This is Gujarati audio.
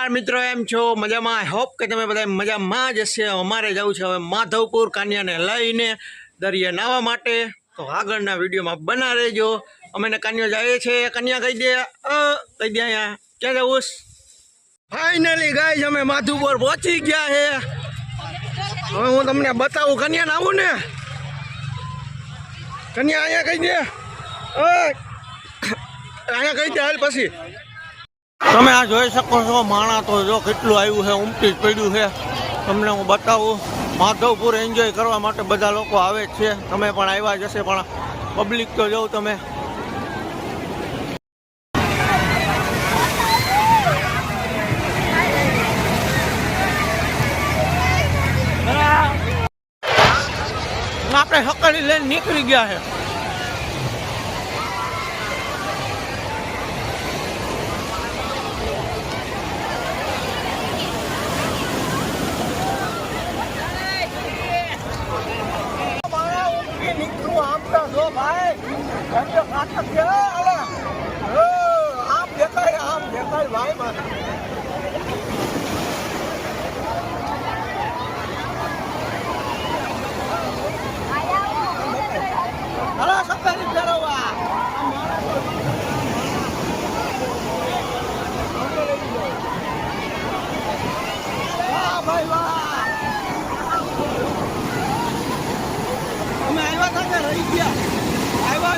મિત્રો એમ છો મજામાં? આઈ હોપ કે તમે બધા મજામાં જ હશે। અમારે જવું છે હવે માધવપુર કાનિયાને લઈને દરિયે નાહવા માટે, તો આગળના વિડીયોમાં બના રહેજો। અમે કાનિયો જઈએ છીએ। કન્યા કહી દે, કહી દે અહીંયા ક્યાં જવું? ફાઇનલી ગાઈસ અમે માધવપુર પહોંચી ગયા છે। હવે હું તમને બતાવું કન્યા નાવું ને। કન્યા અહીંયા કહી દે, અહીંયા કહી દે, હાલ પછી તમે આ જોઈ શકો છો। માણા તો જો કેટલું આવ્યું છે, ઉમટી જ પડ્યું છે। તમને હું બતાવું, માધવપુર એન્જોય કરવા માટે બધા લોકો આવે જ છે। તમે પણ આવ્યા જ હશે, પણ પબ્લિક તો જોઉં તમે। આપણે હકારી લઈને નીકળી ગયા છે। અમે આવ્યા હતા રહી ગયા, આવ્યા